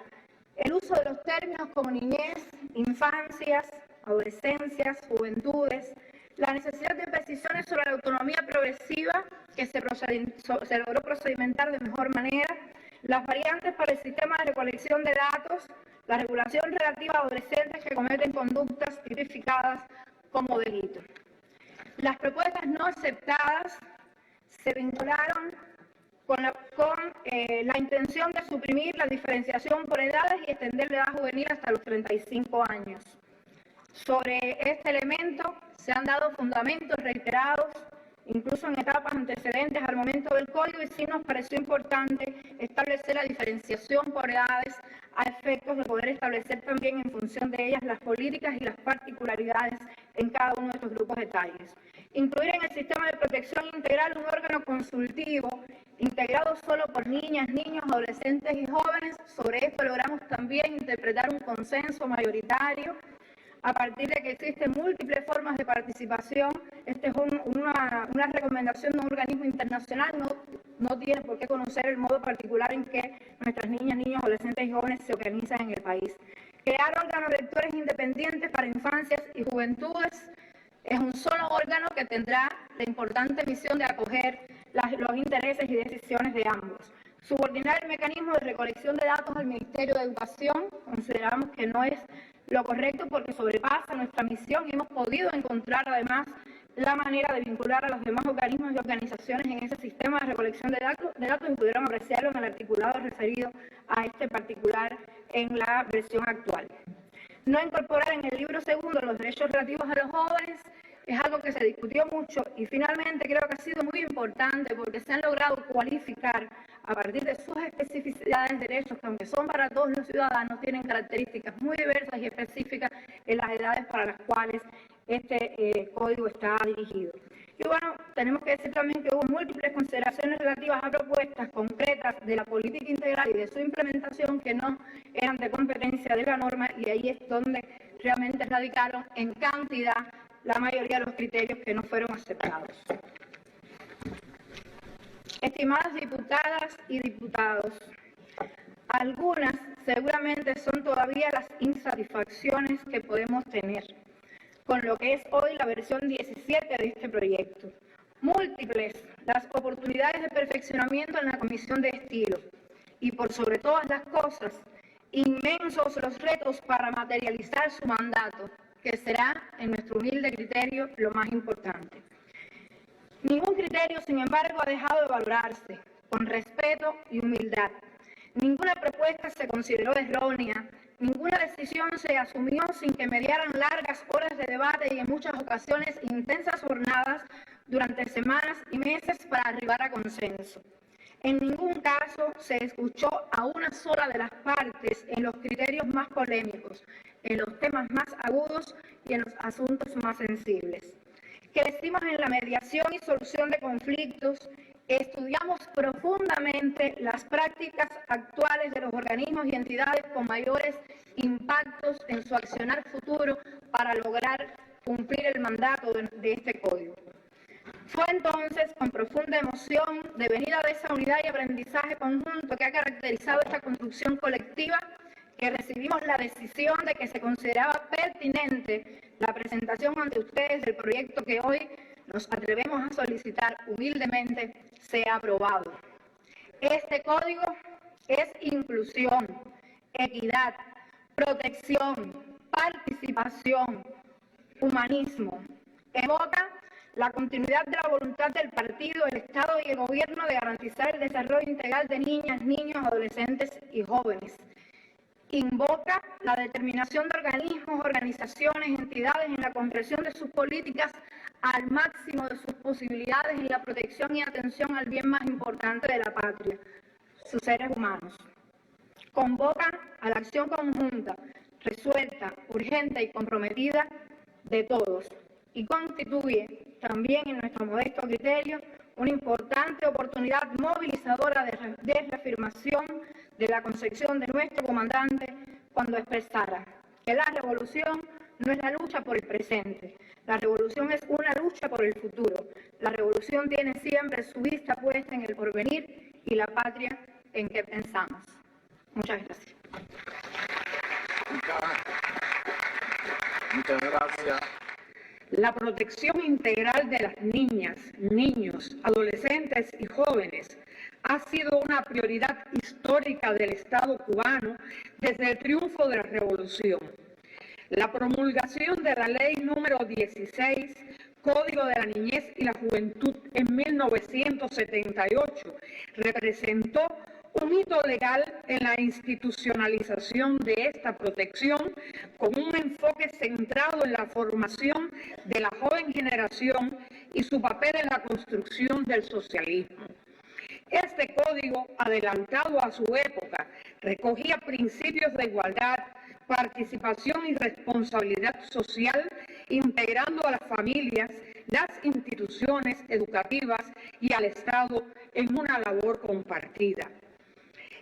El uso de los términos como niñez, infancias, adolescencias, juventudes, la necesidad de precisiones sobre la autonomía progresiva que se logró procedimentar de mejor manera, las variantes para el sistema de recolección de datos, la regulación relativa a adolescentes que cometen conductas tipificadas como delito. Las propuestas no aceptadas se vincularon con la intención de suprimir la diferenciación por edades y extender la edad juvenil hasta los 35 años. Sobre este elemento se han dado fundamentos reiterados, incluso en etapas antecedentes al momento del código, y sí nos pareció importante establecer la diferenciación por edades a efectos de poder establecer también en función de ellas las políticas y las particularidades en cada uno de estos grupos de etáreos. Incluir en el sistema de protección integral un órgano consultivo integrado solo por niñas, niños, adolescentes y jóvenes. Sobre esto logramos también interpretar un consenso mayoritario a partir de que existen múltiples formas de participación. Esta es una recomendación de un organismo internacional, no tiene por qué conocer el modo particular en que nuestras niñas, niños, adolescentes y jóvenes se organizan en el país. Crear órganos rectores independientes para infancias y juventudes es un solo órgano que tendrá la importante misión de acoger los intereses y decisiones de ambos. Subordinar el mecanismo de recolección de datos al Ministerio de Educación consideramos que no es lo correcto porque sobrepasa nuestra misión y hemos podido encontrar además la manera de vincular a los demás organismos y organizaciones en ese sistema de recolección de datos y pudieron apreciarlo en el articulado referido a este particular en la versión actual. No incorporar en el libro segundo los derechos relativos a los jóvenes es algo que se discutió mucho y finalmente creo que ha sido muy importante porque se han logrado cualificar a partir de sus especificidades derechos que aunque son para todos los ciudadanos tienen características muy diversas y específicas en las edades para las cuales este código está dirigido. Y bueno, tenemos que decir también que hubo múltiples consideraciones relativas a propuestas concretas de la política integral y de su implementación que no eran de competencia de la norma y ahí es donde realmente radicaron en cantidad la mayoría de los criterios que no fueron aceptados. Estimadas diputadas y diputados, algunas seguramente son todavía las insatisfacciones que podemos tener con lo que es hoy la versión 17 de este proyecto. Múltiples las oportunidades de perfeccionamiento en la Comisión de Estilo y por sobre todas las cosas, inmensos los retos para materializar su mandato, que será, en nuestro humilde criterio, lo más importante. Ningún criterio, sin embargo, ha dejado de valorarse con respeto y humildad. Ninguna propuesta se consideró errónea, ninguna decisión se asumió sin que mediaran largas horas de debate y en muchas ocasiones intensas jornadas durante semanas y meses para arribar a consenso. En ningún caso se escuchó a una sola de las partes en los criterios más polémicos, en los temas más agudos y en los asuntos más sensibles. Crecimos en la mediación y solución de conflictos, estudiamos profundamente las prácticas actuales de los organismos y entidades con mayores impactos en su accionar futuro para lograr cumplir el mandato de este código. Fue entonces con profunda emoción, devenida de esa unidad y aprendizaje conjunto que ha caracterizado esta construcción colectiva, que recibimos la decisión de que se consideraba pertinente la presentación ante ustedes del proyecto que hoy nos atrevemos a solicitar humildemente sea aprobado. Este código es inclusión, equidad, protección, participación, humanismo. Evoca la continuidad de la voluntad del partido, el Estado y el Gobierno de garantizar el desarrollo integral de niñas, niños, adolescentes y jóvenes. Invoca la determinación de organismos, organizaciones, entidades en la concreción de sus políticas al máximo de sus posibilidades en la protección y atención al bien más importante de la patria, sus seres humanos. Convoca a la acción conjunta, resuelta, urgente y comprometida de todos y constituye también en nuestro modesto criterio una importante oportunidad movilizadora de reafirmación de la concepción de nuestro comandante cuando expresara que la revolución no es la lucha por el presente, la revolución es una lucha por el futuro. La revolución tiene siempre su vista puesta en el porvenir y la patria en que pensamos. Muchas gracias. Muchas gracias. La protección integral de las niñas, niños, adolescentes y jóvenes ha sido una prioridad histórica del Estado cubano desde el triunfo de la Revolución. La promulgación de la Ley número 16, Código de la Niñez y la Juventud en 1978, representó un hito legal en la institucionalización de esta protección con un enfoque centrado en la formación de la joven generación y su papel en la construcción del socialismo. Este código, adelantado a su época, recogía principios de igualdad, participación y responsabilidad social, integrando a las familias, las instituciones educativas y al Estado en una labor compartida.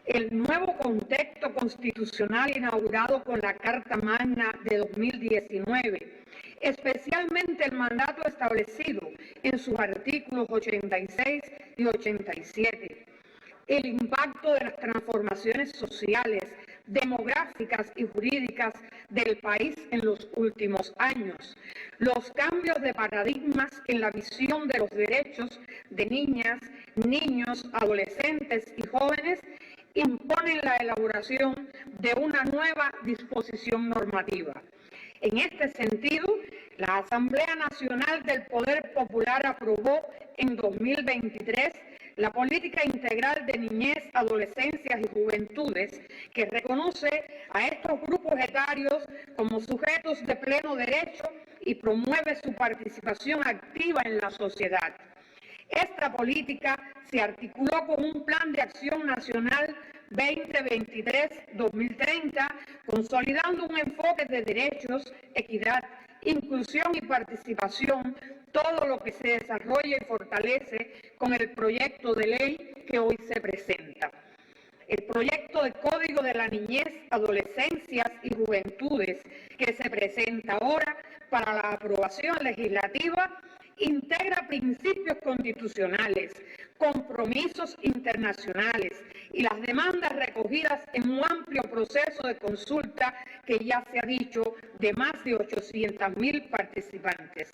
El nuevo contexto constitucional inaugurado con la Carta Magna de 2019, especialmente el mandato establecido en sus artículos 86 y 87, el impacto de las transformaciones sociales, demográficas y jurídicas del país en los últimos años, los cambios de paradigmas en la visión de los derechos de niñas, niños, adolescentes y jóvenes imponen la elaboración de una nueva disposición normativa. En este sentido, la Asamblea Nacional del Poder Popular aprobó en 2023 la Política Integral de Niñez, Adolescencias y Juventudes, que reconoce a estos grupos etarios como sujetos de pleno derecho y promueve su participación activa en la sociedad. Esta política se articuló con un Plan de Acción Nacional 2023-2030, consolidando un enfoque de derechos, equidad, inclusión y participación, todo lo que se desarrolla y fortalece con el proyecto de ley que hoy se presenta. El proyecto de Código de la Niñez, Adolescencias y Juventudes que se presenta ahora para la aprobación legislativa integra principios constitucionales, compromisos internacionales y las demandas recogidas en un amplio proceso de consulta que ya se ha dicho de más de 800.000 participantes.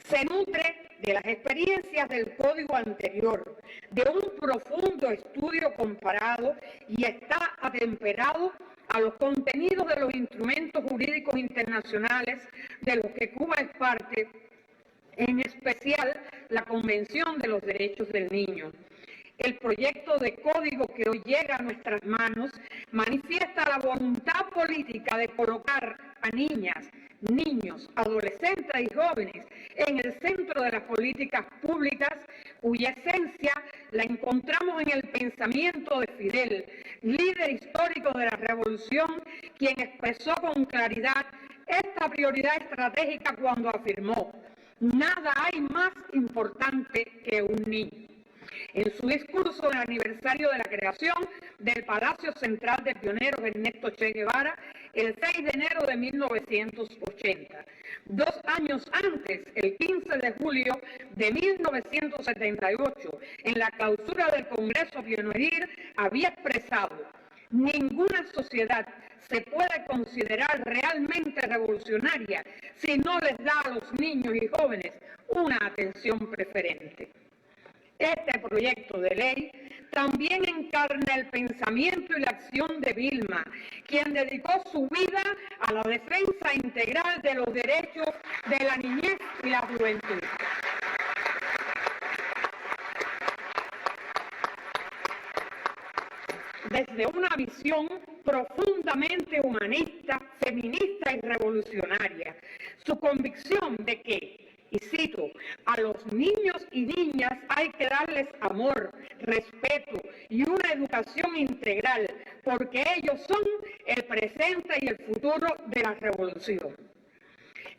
Se nutre de las experiencias del código anterior, de un profundo estudio comparado y está atemperado a los contenidos de los instrumentos jurídicos internacionales de los que Cuba es parte, en especial la Convención de los Derechos del Niño. El proyecto de código que hoy llega a nuestras manos manifiesta la voluntad política de colocar a niñas, niños, adolescentes y jóvenes en el centro de las políticas públicas, cuya esencia la encontramos en el pensamiento de Fidel, líder histórico de la revolución, quien expresó con claridad esta prioridad estratégica cuando afirmó: nada hay más importante que un niño. En su discurso del aniversario de la creación del Palacio Central de Pioneros Ernesto Che Guevara, el 6 de enero de 1980. 2 años antes, el 15 de julio de 1978, en la clausura del Congreso Pionieril, había expresado: ninguna sociedad se puede considerar realmente revolucionaria si no les da a los niños y jóvenes una atención preferente. Este proyecto de ley también encarna el pensamiento y la acción de Vilma, quien dedicó su vida a la defensa integral de los derechos de la niñez y la juventud. Desde una visión profundamente humanista, feminista y revolucionaria, su convicción de que, y cito, a los niños y niñas hay que darles amor, respeto y una educación integral, porque ellos son el presente y el futuro de la revolución.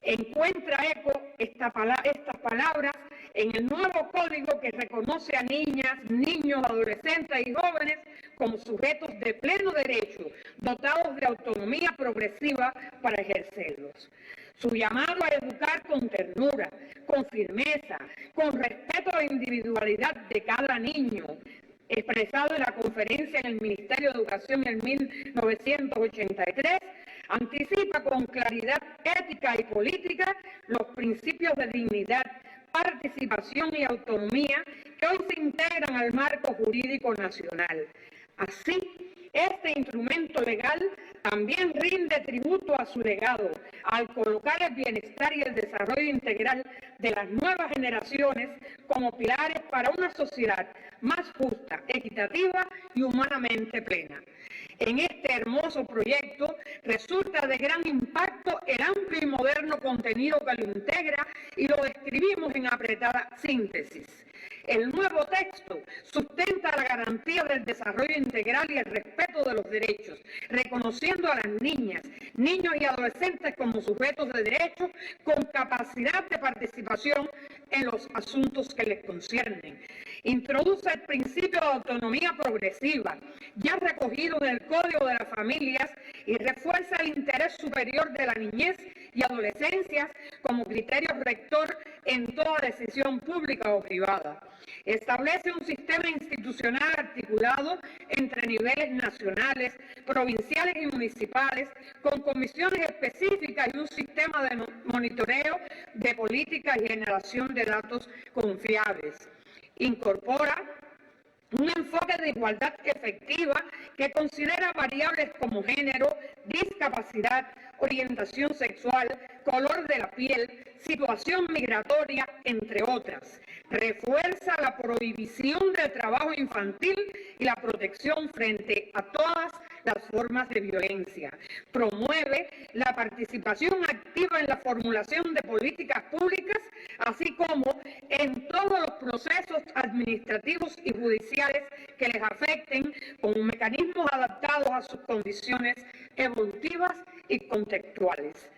Encuentra eco estas palabras en el nuevo código que reconoce a niñas, niños, adolescentes y jóvenes como sujetos de pleno derecho, dotados de autonomía progresiva para ejercerlos. Su llamado a educar con ternura, con firmeza, con respeto a la individualidad de cada niño, expresado en la conferencia en el Ministerio de Educación en 1983, Anticipa con claridad ética y política los principios de dignidad, participación y autonomía que hoy se integran al marco jurídico nacional. Así, este instrumento legal también rinde tributo a su legado al colocar el bienestar y el desarrollo integral de las nuevas generaciones como pilares para una sociedad más justa, equitativa y humanamente plena. En este hermoso proyecto resulta de gran impacto el amplio y moderno contenido que lo integra y lo describimos en apretada síntesis. El nuevo texto sustenta la garantía del desarrollo integral y el respeto de los derechos, reconociendo a las niñas, niños y adolescentes como sujetos de derechos con capacidad de participación en los asuntos que les conciernen. Introduce el principio de autonomía progresiva, ya recogido en el Código de las Familias, y refuerza el interés superior de la niñez y adolescencia como criterio rector en toda decisión pública o privada. Establece un sistema institucional articulado entre niveles nacionales, provinciales y municipales, con comisiones específicas y un sistema de monitoreo de políticas y generación de datos confiables. Incorpora un enfoque de igualdad efectiva que considera variables como género, discapacidad, orientación sexual, color de la piel, situación migratoria, entre otras. Refuerza la prohibición del trabajo infantil y la protección frente a todas las formas de violencia. Promueve la participación activa en la formulación de políticas públicas, así como en todos los procesos administrativos y judiciales que les afecten, con mecanismos adaptados a sus condiciones evolutivas y contextuales.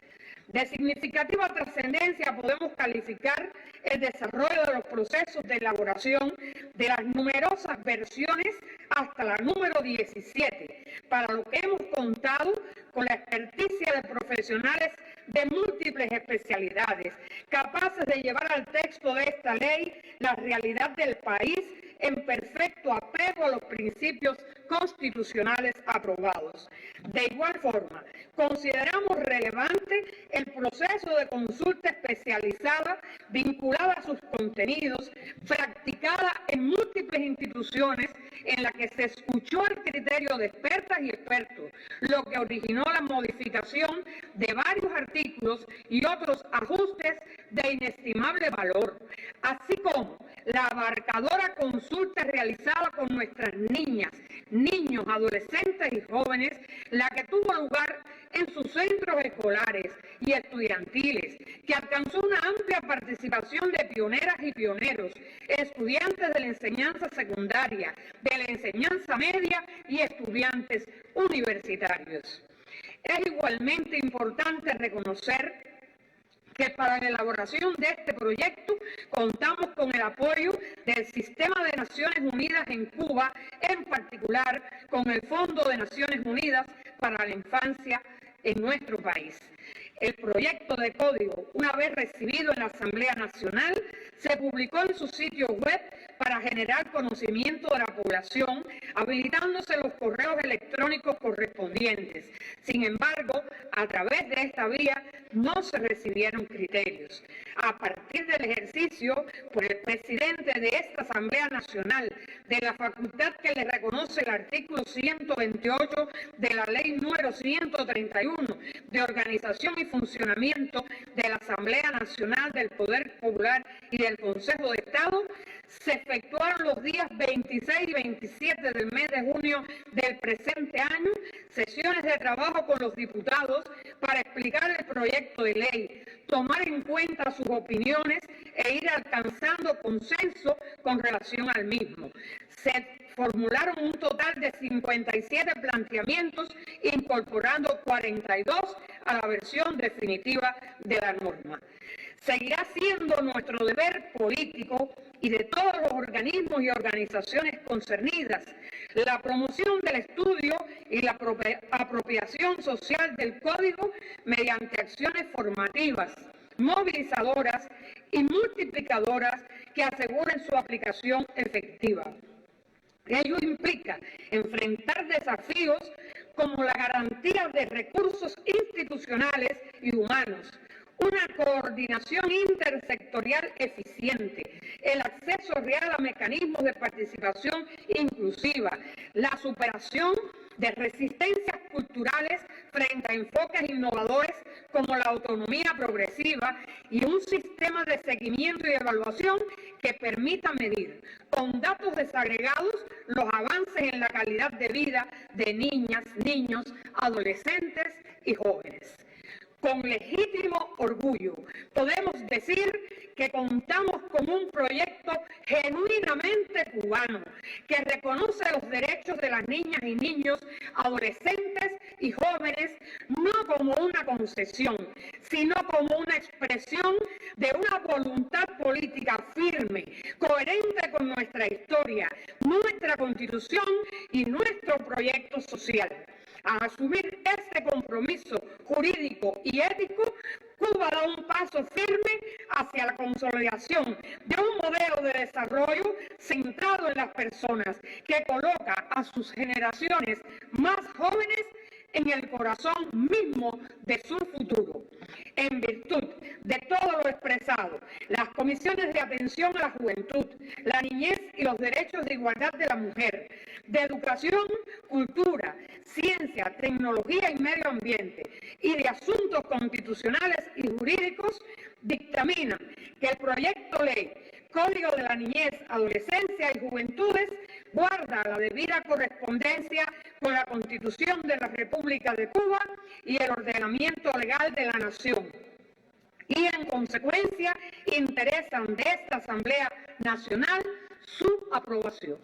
De significativa trascendencia podemos calificar el desarrollo de los procesos de elaboración de las numerosas versiones hasta la número 17, para lo que hemos contado con la experticia de profesionales de múltiples especialidades, capaces de llevar al texto de esta ley la realidad del país en perfecto apego a los principios constitucionales aprobados. De igual forma, consideramos relevante el proceso de consulta especializada vinculada a sus contenidos, practicada en múltiples instituciones, en la que se escuchó el criterio de expertas y expertos, lo que originó la modificación de varios artículos y otros ajustes de inestimable valor, así como la abarcadora consulta realizada con nuestras niñas, niños, adolescentes y jóvenes, la que tuvo lugar en sus centros escolares y estudiantiles, que alcanzó una amplia participación de pioneras y pioneros, estudiantes de la enseñanza secundaria, de la enseñanza media y estudiantes universitarios. Es igualmente importante reconocer que para la elaboración de este proyecto contamos con el apoyo del Sistema de Naciones Unidas en Cuba, en particular con el Fondo de Naciones Unidas para la Infancia en nuestro país. El proyecto de código, una vez recibido en la Asamblea Nacional, se publicó en su sitio web para generar conocimiento de la población, habilitándose los correos electrónicos correspondientes. Sin embargo, a través de esta vía no se recibieron criterios. A partir del ejercicio por el presidente de esta Asamblea Nacional de la facultad que le reconoce el artículo 128 de la Ley número 131 de Organización y Funcionamiento de la Asamblea Nacional del Poder Popular y del Consejo de Estado, se efectuaron los días 26 y 27 del mes de junio del presente año sesiones de trabajo con los diputados para explicar el proyecto de ley, tomar en cuenta sus opiniones e ir alcanzando consenso con relación al mismo. Se formularon un total de 57 planteamientos, incorporando 42 a la versión definitiva de la norma. Seguirá siendo nuestro deber político y de todos los organismos y organizaciones concernidas la promoción del estudio y la apropiación social del Código mediante acciones formativas, movilizadoras y multiplicadoras que aseguren su aplicación efectiva. Ello implica enfrentar desafíos como la garantía de recursos institucionales y humanos, una coordinación intersectorial eficiente, el acceso real a mecanismos de participación inclusiva, la superación de resistencias culturales frente a enfoques innovadores como la autonomía progresiva y un sistema de seguimiento y evaluación que permita medir con datos desagregados los avances en la calidad de vida de niñas, niños, adolescentes y jóvenes. Con legítimo orgullo podemos decir que contamos con un proyecto genuinamente cubano que reconoce los derechos de las niñas y niños, adolescentes y jóvenes no como una concesión, sino como una expresión de una voluntad política firme, coherente con nuestra historia, nuestra Constitución y nuestro proyecto social. Al asumir este compromiso jurídico y ético, Cuba da un paso firme hacia la consolidación de un modelo de desarrollo centrado en las personas, que coloca a sus generaciones más jóvenes en el corazón mismo de su futuro. En virtud de todo lo expresado, las comisiones de atención a la juventud, la niñez y los derechos de igualdad de la mujer, de educación, cultura, ciencia, tecnología y medio ambiente, y de asuntos constitucionales y jurídicos, dictaminan que el proyecto ley Código de la Niñez, Adolescencia y Juventudes guarda la debida correspondencia con la Constitución de la República de Cuba y el ordenamiento legal de la nación. Y en consecuencia interesan de esta Asamblea Nacional su aprobación.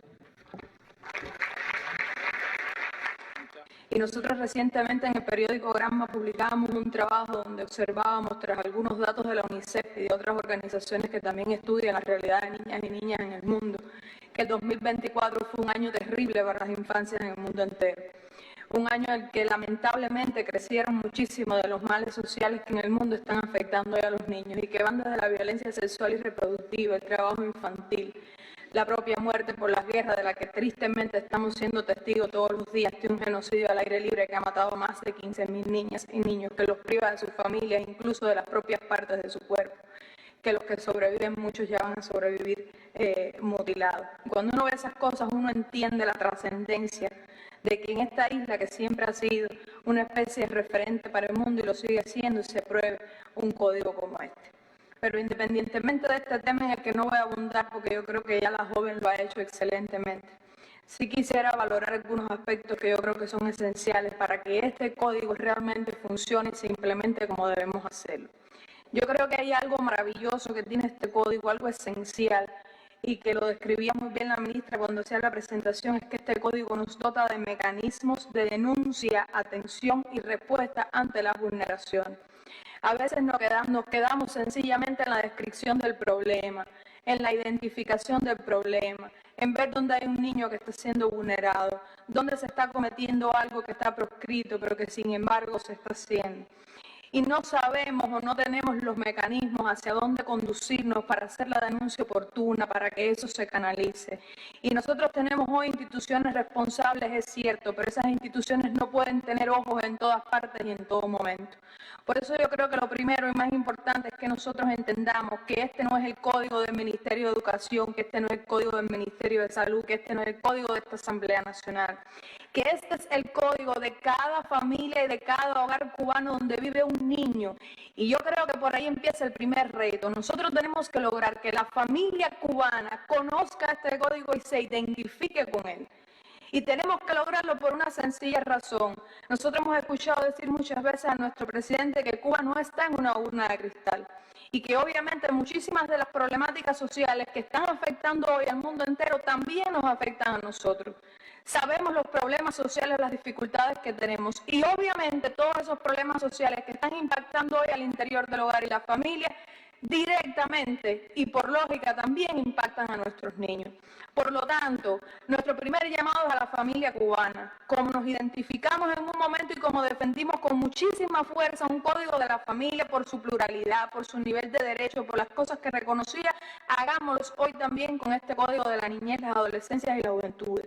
Y nosotros recientemente en el periódico Gramma publicábamos un trabajo donde observábamos, tras algunos datos de la UNICEF y de otras organizaciones que también estudian la realidad de niñas y niñas en el mundo, que el 2024 fue un año terrible para las infancias en el mundo entero. Un año en el que lamentablemente crecieron muchísimo de los males sociales que en el mundo están afectando hoy a los niños y que van desde la violencia sexual y reproductiva, el trabajo infantil, la propia muerte por las guerras, de la que tristemente estamos siendo testigos todos los días de un genocidio al aire libre que ha matado a más de 15.000 niñas y niños, que los priva de sus familias, incluso de las propias partes de su cuerpo, que los que sobreviven, muchos ya van a sobrevivir mutilados. Cuando uno ve esas cosas, uno entiende la trascendencia de que en esta isla, que siempre ha sido una especie de referente para el mundo y lo sigue siendo, se apruebe un código como este. Pero independientemente de este tema en el que no voy a abundar, porque yo creo que ya la joven lo ha hecho excelentemente, sí quisiera valorar algunos aspectos que yo creo que son esenciales para que este código realmente funcione y se implemente como debemos hacerlo. Yo creo que hay algo maravilloso que tiene este código, algo esencial, y que lo describía muy bien la ministra cuando hacía la presentación, es que este código nos dota de mecanismos de denuncia, atención y respuesta ante las vulneraciones. A veces nos quedamos sencillamente en la descripción del problema, en la identificación del problema, en ver dónde hay un niño que está siendo vulnerado, dónde se está cometiendo algo que está proscrito, pero que sin embargo se está haciendo. Y no sabemos o no tenemos los mecanismos hacia dónde conducirnos para hacer la denuncia oportuna, para que eso se canalice. Y nosotros tenemos hoy instituciones responsables, es cierto, pero esas instituciones no pueden tener ojos en todas partes y en todo momento. Por eso yo creo que lo primero y más importante es que nosotros entendamos que este no es el código del Ministerio de Educación, que este no es el código del Ministerio de Salud, que este no es el código de esta Asamblea Nacional, que este es el código de cada familia y de cada hogar cubano donde vive un niño. Y yo creo que por ahí empieza el primer reto. Nosotros tenemos que lograr que la familia cubana conozca este código y se identifique con él. Y tenemos que lograrlo por una sencilla razón. Nosotros hemos escuchado decir muchas veces a nuestro presidente que Cuba no está en una urna de cristal y que obviamente muchísimas de las problemáticas sociales que están afectando hoy al mundo entero también nos afectan a nosotros. Sabemos los problemas sociales, las dificultades que tenemos y obviamente todos esos problemas sociales que están impactando hoy al interior del hogar y la familia directamente y por lógica también impactan a nuestros niños. Por lo tanto, nuestro primer llamado es a la familia cubana. Como nos identificamos en un momento y como defendimos con muchísima fuerza un código de la familia por su pluralidad, por su nivel de derecho, por las cosas que reconocía, hagámoslo hoy también con este código de la niñez, las adolescencias y la juventud.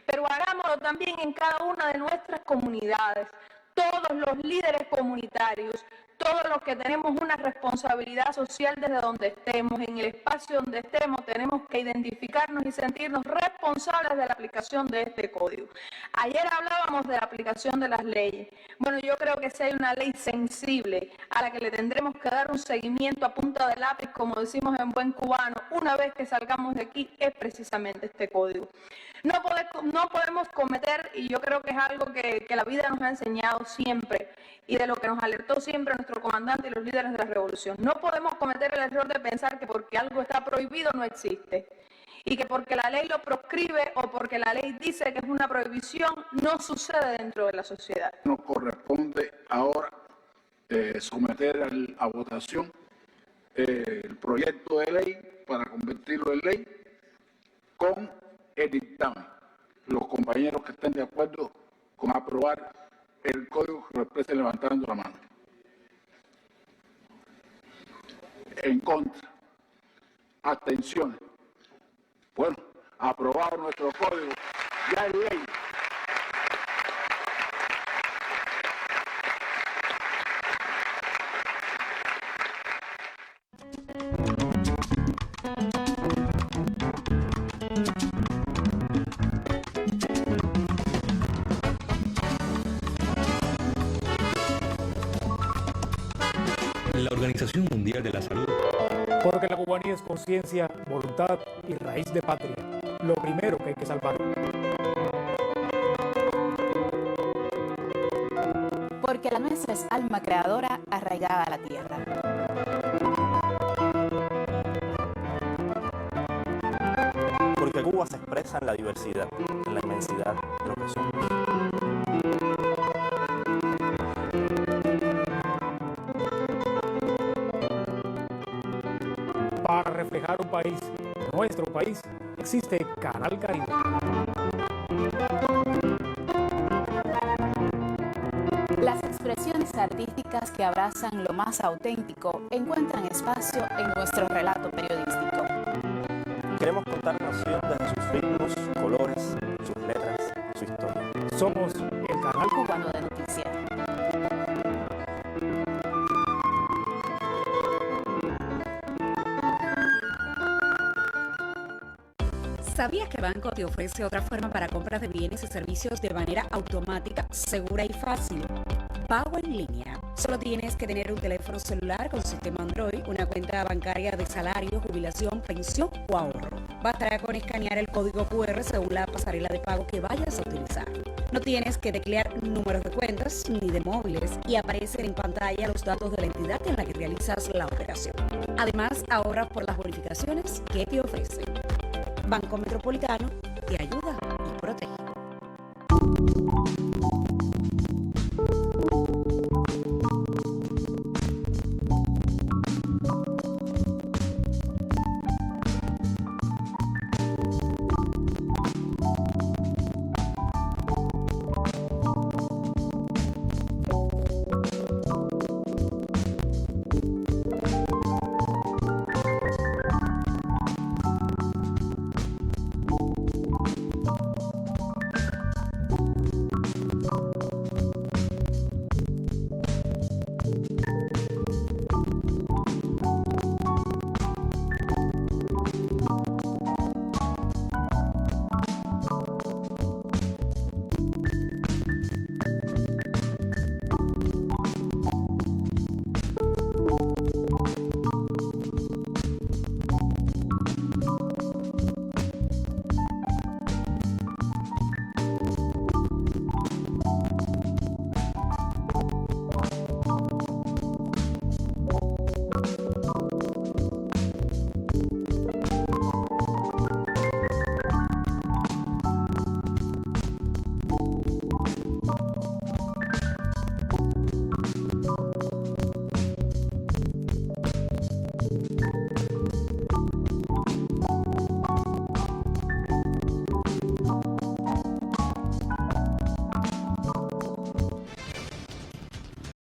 Pero hagámoslo también en cada una de nuestras comunidades. Todos los líderes comunitarios, todos los que tenemos una responsabilidad social desde donde estemos, en el espacio donde estemos, tenemos que identificarnos y sentirnos responsables de la aplicación de este código. Ayer hablábamos de la aplicación de las leyes. Bueno, yo creo que si hay una ley sensible a la que le tendremos que dar un seguimiento a punta de lápiz, como decimos en buen cubano, una vez que salgamos de aquí, es precisamente este código. No podemos cometer, y yo creo que es algo que la vida nos ha enseñado siempre, y de lo que nos alertó siempre nuestro comandante y los líderes de la revolución. No podemos cometer el error de pensar que porque algo está prohibido no existe. Y que porque la ley lo proscribe o porque la ley dice que es una prohibición, no sucede dentro de la sociedad. Nos corresponde ahora someter a votación el proyecto de ley para convertirlo en ley con el dictamen. Los compañeros que estén de acuerdo con aprobar el código que lo expresen levantando la mano. En contra. Abstenciones. Bueno, aprobado nuestro código. Ya es ley. La Organización Mundial de la Salud. Porque la cubanía es conciencia, voluntad y raíz de patria. Lo primero que hay que salvar. Porque la nuestra es alma creadora arraigada a la tierra. Porque Cuba se expresa en la diversidad, en la inmensidad de lo que somos. Para reflejar un país, nuestro país, existe Canal Caribe. Las expresiones artísticas que abrazan lo más auténtico encuentran espacio en nuestro relato periodístico. Queremos contar la nación desde sus ritmos, colores, sus letras, su historia. Somos el Canal Cubano de Noticias. ¿Sabías que Banco te ofrece otra forma para compras de bienes y servicios de manera automática, segura y fácil? Pago en línea. Solo tienes que tener un teléfono celular con sistema Android, una cuenta bancaria de salario, jubilación, pensión o ahorro. Bastará con escanear el código QR según la pasarela de pago que vayas a utilizar. No tienes que teclear números de cuentas ni de móviles y aparecen en pantalla los datos de la entidad en la que realizas la operación. Además, ahorras por las bonificaciones que te ofrecen. Banco Metropolitano te ayuda.